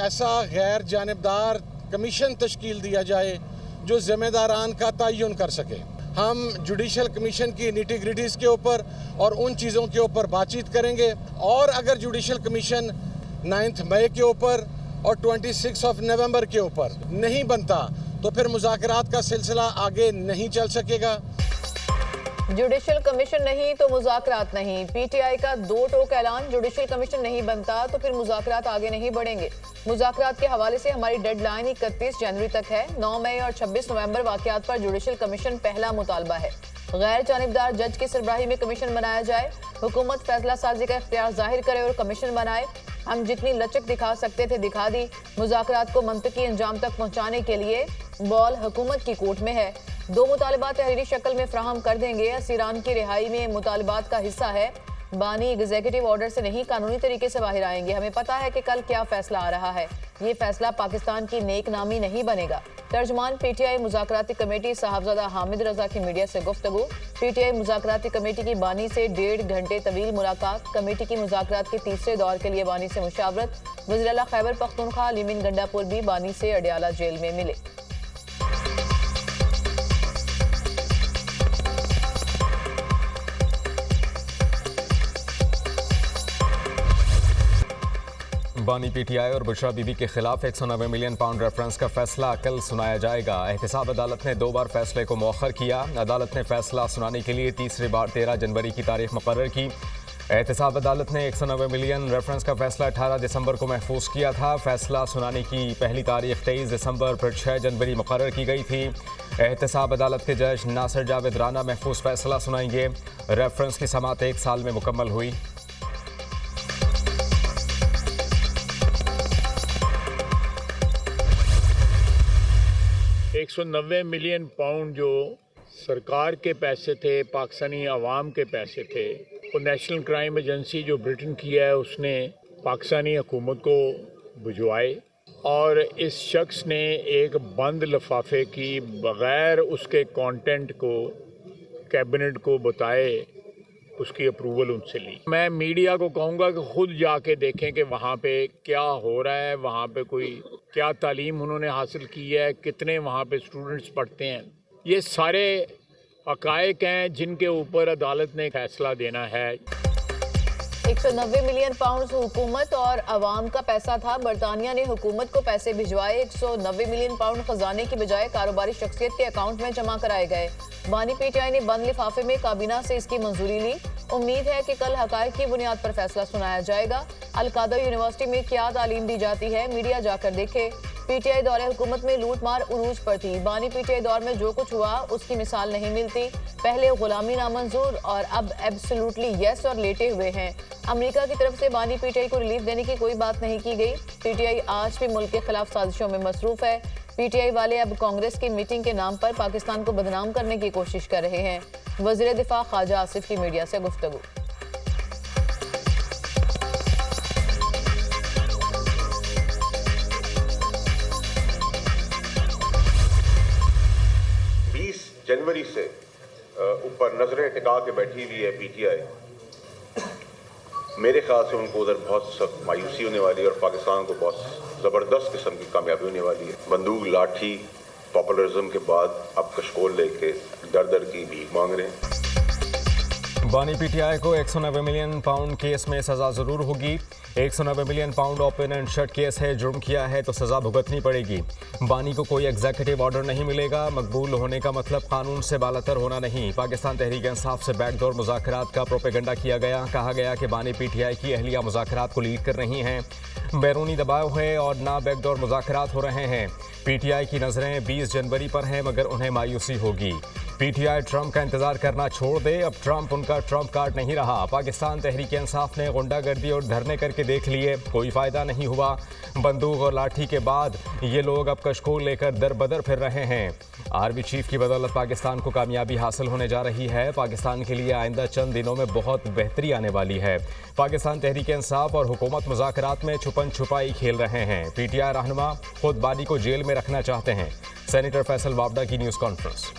ऐसा गैर जानिबदार कमीशन तश्कील दिया जाए जो ज़िम्मेदारान का तयन कर सके। हम जुडिशल कमीशन की निटी-ग्रिटीज़ के ऊपर और उन चीज़ों के ऊपर बातचीत करेंगे, और अगर जुडिशल कमीशन 9 मई के ऊपर और 26 नवंबर के ऊपर नहीं बनता तो फिर मुज़ाकरात का सिलसिला आगे नहीं चल सकेगा। जुडिशल कमीशन नहीं तो मुज़ाकरात नहीं। पीटीआई का दो टोक ऐलान, जुडिशल कमीशन नहीं बनता तो फिर मुज़ाकरात आगे नहीं बढ़ेंगे। मुज़ाकरात के हवाले से हमारी डेडलाइन 31 जनवरी तक है। 9 मई और 26 नवंबर वाक़यात पर जुडिशल कमीशन पहला मुतालबा है। गैर जानिबदार जज की सरबराही में कमीशन बनाया जाए। हुकूमत फैसला साजी का इख्तियार जाहिर करे और कमीशन बनाए। हम जितनी लचक दिखा सकते थे दिखा दी। मुज़ाकरात को मंतकी अंजाम तक पहुँचाने के लिए बॉल हुकूमत की कोर्ट में है। 2 मुतालिबात तहरीरी शक्ल में फ्राहम कर देंगे। असीरान की रिहाई में मुतालिबात का हिस्सा है। बानी एग्जीक्यूटिव ऑर्डर से नहीं, कानूनी तरीके से बाहर आएंगे। हमें पता है कि कल क्या फैसला आ रहा है। ये फैसला पाकिस्तान की नेक नामी नहीं बनेगा। तर्जमान पीटीआई मुज़ाकराती कमेटी साहबजादा हामिद रजा की मीडिया से गुफ्तगू। पीटीआई मुज़ाकराती कमेटी की बानी से 1.5 घंटे तवील मुलाकात। कमेटी की मुज़ाकरात के तीसरे दौर के लिए बानी से मुशावरत। वज़ीर आला खैबर पख्तूनख्वा लिमिन गंडापुर भी बानी से अडियाला जेल में मिले। बानी पीटीआई और बुशरा बीबी के खिलाफ 190 मिलियन पाउंड रेफरेंस का फैसला कल सुनाया जाएगा। एहतसाब अदालत ने 2 बार फैसले को मौखर किया। अदालत ने फैसला सुनाने के लिए तीसरी बार 13 जनवरी की तारीख मुकर्रर की। एहतसाब अदालत ने 190 मिलियन रेफरेंस का फैसला 18 दिसंबर को महफूज किया था। फैसला सुनाने की पहली तारीख 23 दिसंबर फिर 6 जनवरी मुकर्रर की गई थी। एहतसाब अदालत के जज नासिर जावेद राना महफूज फैसला सुनाएंगे। रेफरेंस की समाअत 1 साल में मुकम्मल हुई। 190 मिलियन पाउंड जो सरकार के पैसे थे, पाकिस्तानी अवाम के पैसे थे, वो नेशनल क्राइम एजेंसी जो ब्रिटेन की है उसने पाकिस्तानी हुकूमत को भिजवाए, और इस शख्स ने एक बंद लिफाफे की बग़ैर उसके कंटेंट को कैबिनेट को बताए उसकी अप्रूवल उनसे ली। मैं मीडिया को कहूँगा कि ख़ुद जाके देखें कि वहाँ पे क्या हो रहा है, वहाँ पे कोई क्या तालीम उन्होंने हासिल की है, कितने वहाँ पे स्टूडेंट्स पढ़ते हैं। ये सारे हक़ाइक़ हैं जिनके ऊपर अदालत ने फैसला देना है। 190 मिलियन पाउंड हुकूमत और अवाम का पैसा था। बरतानिया ने हुकूमत को पैसे भिजवाए। 190 मिलियन पाउंड खजाने की बजाय कारोबारी शख्सियत के अकाउंट में जमा कराए गए। बानी पीटीआई ने बंद लिफाफे में काबीना से इसकी मंजूरी ली। उम्मीद है कि कल हक़ाइक़ की बुनियाद पर फैसला सुनाया जाएगा। अल-कादर यूनिवर्सिटी में क्या तालीम दी जाती है, मीडिया जाकर देखे। पीटीआई दौरे हुकूमत में लूट मार उरूज पर थी। बानी पीटीआई दौर में जो कुछ हुआ उसकी मिसाल नहीं मिलती। पहले गुलामी नामंजूर और अब एब्सोल्युटली यस और लेटे हुए हैं। अमेरिका की तरफ से बानी पीटीआई को रिलीफ देने की कोई बात नहीं की गई। पीटीआई आज भी मुल्क के खिलाफ साजिशों में मसरूफ है। पीटीआई वाले अब कांग्रेस की मीटिंग के नाम पर पाकिस्तान को बदनाम करने की कोशिश कर रहे हैं। वज़ीर दिफा ख्वाजा आसिफ की मीडिया से गुफ्तगू। जनवरी से ऊपर नजरें टिका के बैठी हुई है पीटीआई। मेरे ख्याल से उनको उधर बहुत सख्त मायूसी होने वाली है और पाकिस्तान को बहुत ज़बरदस्त किस्म की कामयाबी होने वाली है। बंदूक लाठी पॉपुलरिज्म के बाद अब कशकोल लेके दर दर की भीख मांग रहे हैं। बानी पीटीआई को 190 मिलियन पाउंड केस में सज़ा ज़रूर होगी। 190 million pound open and shut case है, जुर्म किया है तो सज़ा भुगतनी पड़ेगी। बानी को कोई एग्जीक्यूटिव ऑर्डर नहीं मिलेगा। मकबूल होने का मतलब कानून से बालातर होना नहीं। पाकिस्तान तहरीक इंसाफ से बैकडोर मुज़ाकरात का प्रोपेगेंडा किया गया। कहा गया कि बानी पीटीआई की अहलिया मुज़ाकरात को लीड कर रही हैं। बैरूनी दबाव है और ना बैकडोर मुज़ाकरात हो रहे हैं। पीटीआई की नज़रें 20 जनवरी पर हैं, मगर उन्हें मायूसी होगी। पीटीआई ट्रंप का इंतजार करना छोड़ दे। अब ट्रंप उनका ट्रंप कार्ड नहीं रहा। पाकिस्तान तहरीक इंसाफ ने गुंडागर्दी और धरने करके देख लिए, कोई फ़ायदा नहीं हुआ। बंदूक और लाठी के बाद ये लोग अब कशकोल लेकर दर बदर फिर रहे हैं। आर्मी चीफ की बदौलत पाकिस्तान को कामयाबी हासिल होने जा रही है। पाकिस्तान के लिए आइंदा चंद दिनों में बहुत बेहतरी आने वाली है। पाकिस्तान तहरीक इंसाफ और हुकूमत मुज़ाकरात में छुपन छुपाई खेल रहे हैं। पीटीआई रहनुमा खुद बानी को जेल में रखना चाहते हैं। सेनेटर फैसल वावडा की न्यूज़ कॉन्फ्रेंस।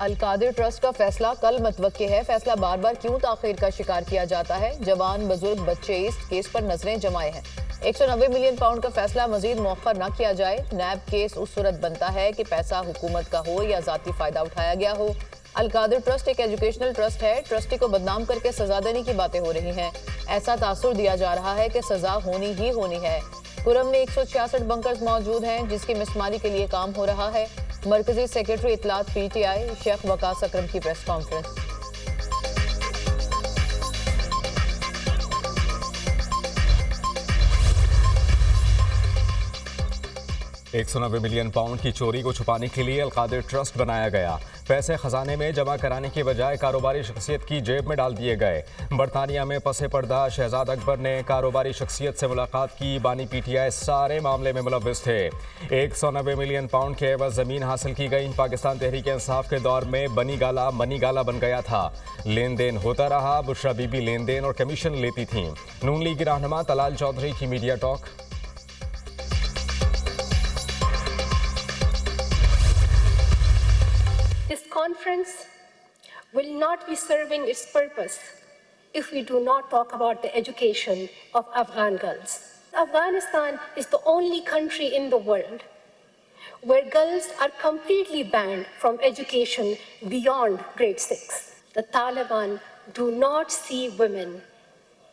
अल-कादिर ट्रस्ट का फैसला कल मुतवक्की है। फैसला बार बार क्यों ताखीर का शिकार किया जाता है? जवान बुजुर्ग बच्चे इस केस पर नजरें जमाए हैं। 190 मिलियन पाउंड का फैसला मजीद मौखर न किया जाए। नैब केस उस सूरत बनता है कि पैसा हुकूमत का हो या जाती फायदा उठाया गया हो। अल-कादिर ट्रस्ट एक एजुकेशनल ट्रस्ट है। ट्रस्टी को बदनाम करके सजा देने की बातें हो रही हैं। ऐसा तासुर दिया जा रहा है कि सजा होनी ही होनी है। कुरम में 166 बंकर्स मौजूद हैं जिसकी मिसमारी के लिए काम हो रहा है। मरकजी सेक्रेटरी इतलात PTI शेख वकास अकरम की प्रेस कॉन्फ्रेंस। 190 मिलियन पाउंड की चोरी को छुपाने के लिए अल-कादिर ट्रस्ट बनाया गया। पैसे खजाने में जमा कराने के बजाय कारोबारी शख्सियत की जेब में डाल दिए गए। बरतानिया में पसे पर्दा शहजाद अकबर ने कारोबारी शख्सियत से मुलाकात की। बानी PTI सारे मामले में मुलव्विस थे। 190 मिलियन पाउंड के एवज जमीन हासिल की गई। पाकिस्तान तहरीक इंसाफ के दौर में मनी गाला बन गया था। लेन देन होता रहा। बुशरा बीबी लेन देन और कमीशन लेती थीं। नून लीग की रहनुमा तलाल चौधरी की media talk. This conference will not be serving its purpose if we do not talk about the education of Afghan girls. Afghanistan is the only country in the world where girls are completely banned from education beyond grade 6. The Taliban do not see women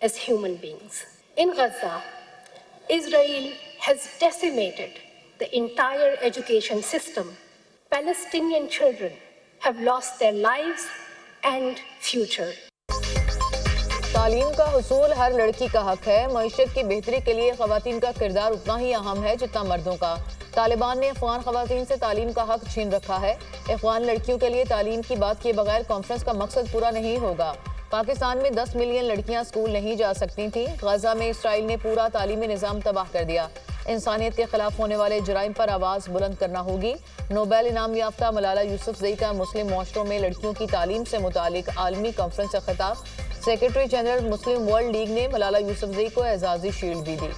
as human beings. In Gaza, Israel has decimated the entire education system. Palestinian children have lost their lives and future. तालीम का हुसूल हर लड़की का हक है। मईशत की बेहतरी के लिए खवातीन का किरदार उतना ही अहम है जितना मर्दों का। तालिबान ने अफगान खवातीन से तालीम का हक छीन रखा है। अफगान लड़कियों के लिए तालीम की बात किए बगैर कॉन्फ्रेंस का मकसद पूरा नहीं होगा। पाकिस्तान में 10 मिलियन लड़कियां स्कूल नहीं जा सकती थीं। गजा में इसराइल ने पूरा तालीमी निज़ाम तबाह कर दिया। इंसानियत के खिलाफ होने वाले जुराइम पर आवाज़ बुलंद करना होगी। नोबेल इनाम याफ्ता मलाला यूसुफजई का मुस्लिम माशरों में लड़कियों की तालीम से मुतालिक आलमी कॉन्फ्रेंस से खिताब। सेक्रेटरी जनरल मुस्लिम वर्ल्ड लीग ने मलाला यूसुफजई को एजाज़ी शील्ड भी दी।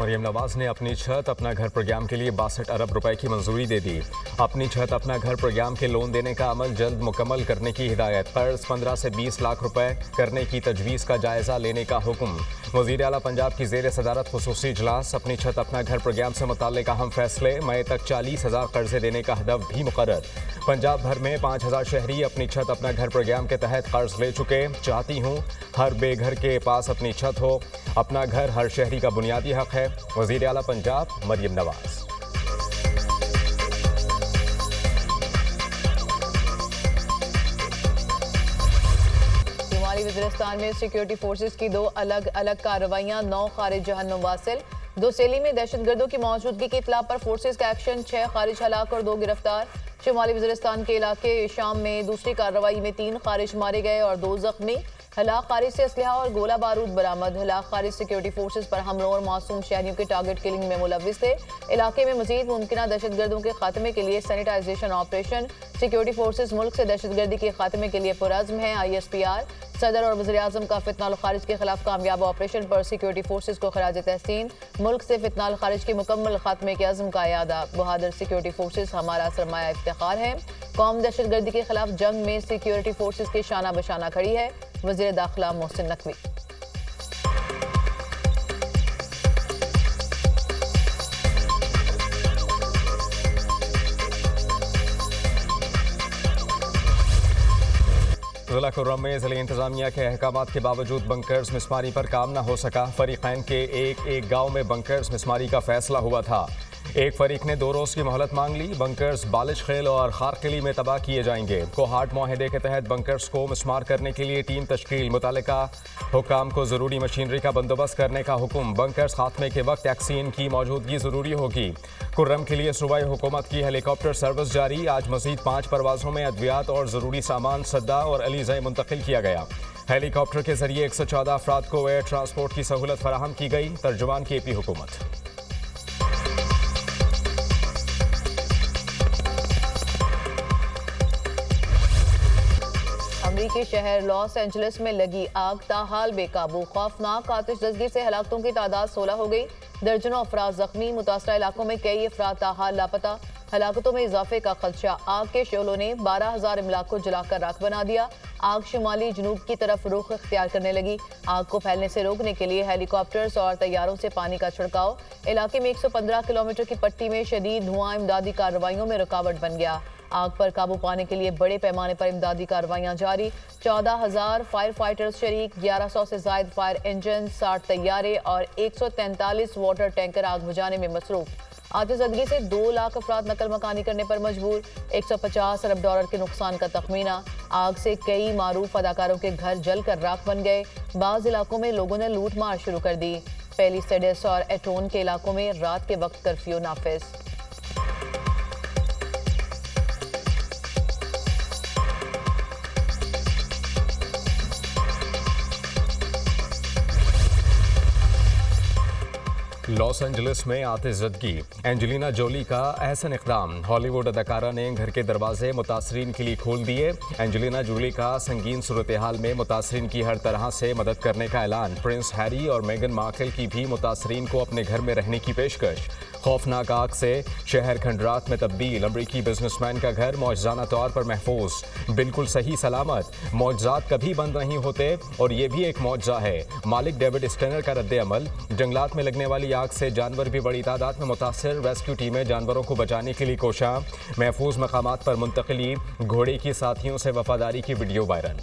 मरियम नवाज ने अपनी छत अपना घर प्रोग्राम के लिए 62 अरब रुपए की मंजूरी दे दी। अपनी छत अपना घर प्रोग्राम के लोन देने का अमल जल्द मुकम्मल करने की हिदायत। कर्ज 15 से 20 लाख रुपए करने की तजवीज़ का जायजा लेने का हुक्म। वज़ीर आला पंजाब की ज़ेर सदारत खुसूसी इजलास। अपनी छत अपना घर प्रोग्राम से मुताल्लिक अहम फैसले। मई तक 40,000 कर्जे देने का हदफ भी मुकर्रर। पंजाब भर में 5,000 शहरी अपनी छत अपना घर प्रोग्राम के तहत कर्ज ले चुके। चाहती हूँ हर बेघर के पास अपनी छत हो। अपना घर हर शहरी का बुनियादी हक है। वज़ीर आला पंजाब मरियम नवाज। शुमाली वज़ीरिस्तान में सिक्योरिटी फोर्सेस की 2 अलग अलग कार्रवाइयां। 9 खारिज जहन्नुम वासिल। दोसेली में दहशतगर्दों की मौजूदगी की इत्तला पर फोर्सेस का एक्शन। 6 खारिज हलाक और 2 गिरफ्तार। शुमाली वज़ीरिस्तान के इलाके शाम में दूसरी कार्रवाई में 3 खारिज मारे गए और 2 जख्मी। हलाक खारिज से असलहा और गोला बारूद बरामद। हलाक खारिज सिक्योरिटी फोर्सेस पर हमलों और मासूम शहरियों के टारगेट किलिंग में मुलव्विस थे। इलाके में मजीद मुमकिन दहशतगर्दों के खात्मे के लिए सैनिटाइजेशन ऑपरेशन। सिक्योरिटी फोर्सेस मुल्क से दहशतगर्दी के खात्मे के लिए पुरअज़्म है। ISPR सदर और वज़ीर आज़म का फितनाल खारिज के खिलाफ कामयाब ऑपरेशन पर सिक्योरिटी फोर्सेस को खराज तहसीन। मुल्क से फितनाल खारिज के मुकम्मल खात्मे के अज़्म का यादा। बहादुर सिक्योरिटी फोर्सेस हमारा सरमाया इफ्तिखार है। कौम दहशतगर्दी के खिलाफ जंग में सिक्योरिटी फोर्सेस की शाना बशाना खड़ी है। वज़ीर दाखिला मोहसिन नकवी। ज़िला कुर्रम में ज़िले इंतज़ामिया के अहकामात के बावजूद बंकर्स मिसमारी पर काम न हो सका। फरीक़ैन के एक गाँव में बंकर्स मिसमारी का फैसला हुआ था। एक फरीक ने 2 रोज़ की मोहलत मांग ली। बंकर्स बालिश खेल और खारकिली में तबाह किए जाएंगे। कोहाट माहदे के तहत बंकर्स को मिसमार करने के लिए टीम तश्कील। मुतालिका हुकाम को ज़रूरी मशीनरी का बंदोबस्त करने का हुक्म। बंकर्स खात्मे के वक्त वैक्सीन की मौजूदगी ज़रूरी होगी। कुर्रम के लिए सूबाई हुकूमत की हेलीकॉप्टर सर्विस जारी। आज मज़ीद 5 परवाज़ों में अद्वियात और ज़रूरी सामान सद्दा और अलीज़े मुंतकिल किया गया। हेलीकॉप्टर के जरिए 114 अफराद को एयर ट्रांसपोर्ट की सहूलत फराहम की गई। तर्जुमान KP हुकूमत। अमरीकी शहर लॉस एंजलिस में लगी आग ताहाल बेकाबू। खौफनाक आतिशज़दगी से हलाकतों की तादाद 16 हो गई। दर्जनों अफराद जख्मी। मुतासरा इलाकों में कई अफराद ताहाल लापता। हलाकतों में इजाफे का खदशा। आग के शोलों ने 12,000 इमलाक को जलाकर राख बना दिया। आग शुमाली जनूब की तरफ रुख इख्तियार करने लगी। आग को फैलने से रोकने के लिए हेलीकॉप्टर्स और तैयारों से पानी का छिड़काव। इलाके में 115 किलोमीटर की पट्टी में शदीद धुआं इमदादी कार्रवाइयों में रुकावट बन गया। आग पर काबू पाने के लिए बड़े पैमाने पर इमदादी कार्रवाइयां जारी। 14,000 फायर फाइटर्स शरीक, 1100 से जायद फायर इंजन, 60 तैयारे और 143 वाटर टैंकर आग बुझाने में मसरूफ। आतिशज़दगी से 2 लाख अफराद नकल मकानी करने पर मजबूर। 150 अरब डॉलर के नुकसान का तखमीना। आग से कई मारूफ अदाकारों के घर जलकर राख बन गए। बाज़ इलाकों में लोगों ने लूट मार शुरू कर दी। पेलिसेडेस और एटोन के इलाकों में रात के वक्त कर्फ्यू नाफिज। लॉस एंजलिस में आतिशज़दगी। एंजेलिना जोली का अहसन इक़दाम। हॉलीवुड अदाकारा ने घर के दरवाजे मुतासरीन के लिए खोल दिए। एंजेलिना जोली का संगीन सूरत हाल में मुतासरीन की हर तरह से मदद करने का ऐलान। प्रिंस हैरी और मेगन मार्कल की भी मुतासरीन को अपने घर में रहने की पेशकश। खौफनाक आग से शहर खंडरात में तब्दील। अमरीकी बिजनेसमैन का घर मौजज़ाना तौर पर महफूज, बिल्कुल सही सलामत। मौजज़ात कभी बंद नहीं होते और ये भी एक मौजज़ा है। मालिक डेविड स्टेनर का रद्द-ए-अमल। जंगलात में लगने वाली आग से जानवर भी बड़ी तादाद में मुतासर। रेस्क्यू टीमें जानवरों को बचाने के लिए कोशा। महफूज मकामात पर मुंतकली। घोड़े की साथियों से वफादारी की वीडियो वायरल।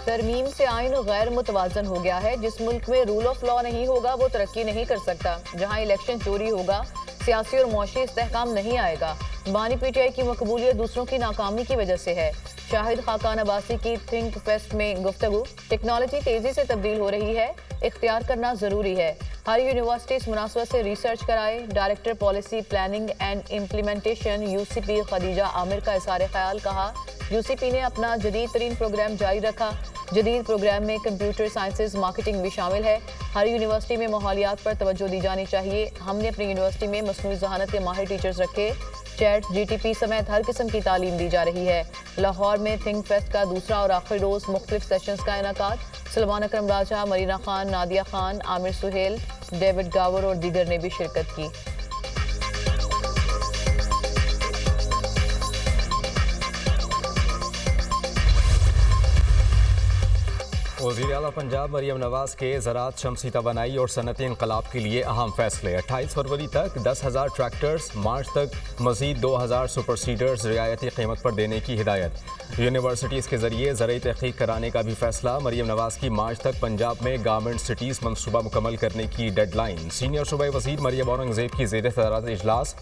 तरमीम से आइन गैर मुतवाजन हो गया है। जिस मुल्क में रूल ऑफ लॉ नहीं होगा वो तरक्की नहीं कर सकता। जहां इलेक्शन चोरी होगा, सियासी और मुआशी इस्तेहकाम नहीं आएगा। बानी पीटीआई की मकबूलियत दूसरों की नाकामी की वजह से है। शाहिद खाकान अब्बासी की थिंक फेस्ट में गुफ्तगू। टेक्नोलॉजी तेजी से तब्दील हो रही है, इख्तियार करना जरूरी है। हर यूनिवर्सिटी इस मुनासबत से रिसर्च कराए। Director policy planning and implementation UCP Khadija Aamir का इज़हार ख्याल। कहा यूसीपी ने अपना जदीद तरीन प्रोग्राम जारी रखा। जदीद प्रोग्राम में कंप्यूटर साइंसेज मार्केटिंग भी शामिल है। हर यूनिवर्सिटी में माहौलियात पर तवज्जो दी जानी चाहिए। हमने अपनी यूनिवर्सिटी में मसनूई ज़हानत के माहिर टीचर्स रखे। चैट जीटीपी समेत हर किस्म की तालीम दी जा रही है। लाहौर में थिंक फेस्ट का दूसरा और आखिरी रोज़ मुख्तलिफ सेशंस का इनेकाद। सलमान अकरम राजा, मरीना खान, नादिया खान, आमिर सुहेल, डेविड गावर और दीगर ने भी शिरकत की। वज़ीर आला पंजाब मरियम नवाज के ज़राअत, शमसी तवानाई और सनअती इनकलाब के लिए अहम फैसले। 28 फरवरी तक 10,000 ट्रैक्टर्स, मार्च तक मज़ीद 2,000 सुपर सीडर्स रियायती कीमत पर देने की हिदायत। यूनिवर्सिटीज़ के जरिए ज़रई तहक़ीक़ कराने का भी फैसला। मरियम नवाज की मार्च तक पंजाब में गारमेंट सिटीज़ मनसूबा मुकम्मल करने की डेडलाइन। सीनियर सूबाई वज़ीर मरियम औरंगज़ेब की ज़ेर सदारत इजलास।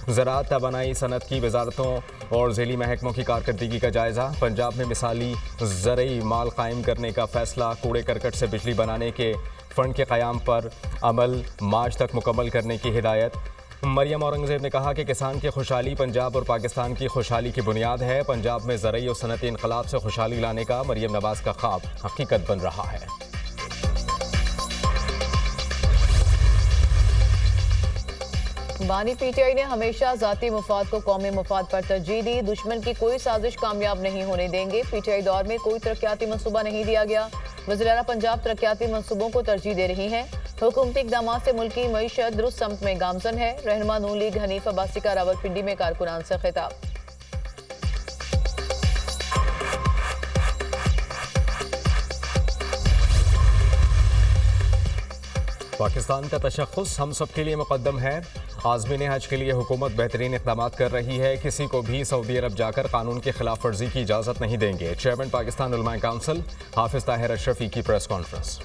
ज़राअत, तवानाई, सनअत की वजारतों और ज़ैली महकमों की कारकर्दगी का जायज़ा। पंजाब में मिसाली ज़रई माल कायम करने का फैसला। कूड़े करकट से बिजली बनाने के फ़ंड के क़याम पर अमल मार्च तक मुकम्मल करने की हिदायत। मरियम औरंगज़ेब ने कहा कि किसान की खुशहाली पंजाब और पाकिस्तान की खुशहाली की बुनियाद है। पंजाब में ज़रई और सनअती इनकलाब से खुशहाली लाने का मरियम नवाज का ख्वाब हकीकत बन रहा है। बानी पीटीआई ने हमेशा जाती मुफाद को कौमी मुफाद पर तरजीह दी। दुश्मन की कोई साजिश कामयाब नहीं होने देंगे। पीटीआई दौर में कोई तरक्याती मनसूबा नहीं दिया गया। वज़ीर आला पंजाब तरक्याती मनसूबों को तरजीह दे रही हैं। हुकूमती इक़दाम से मुल्की मईशत दुरुस्त समत में गामजन है। रहनुमा नून लीग हनीफ अब्बासी का रावलपिंडी में कारकुनान से खिताब। पाकिस्तान का तशख़्ख़ुस हम सब के लिए मुक़द्दम है। आज़मीन हज के लिए हुकूमत बेहतरीन इक़दाम कर रही है। किसी को भी सऊदी अरब जाकर कानून की खिलाफ वर्जी की इजाज़त नहीं देंगे। चेयरमैन पाकिस्तान उलमाए काउंसिल हाफिज़ ताहिर अशरफी की प्रेस कॉन्फ्रेंस।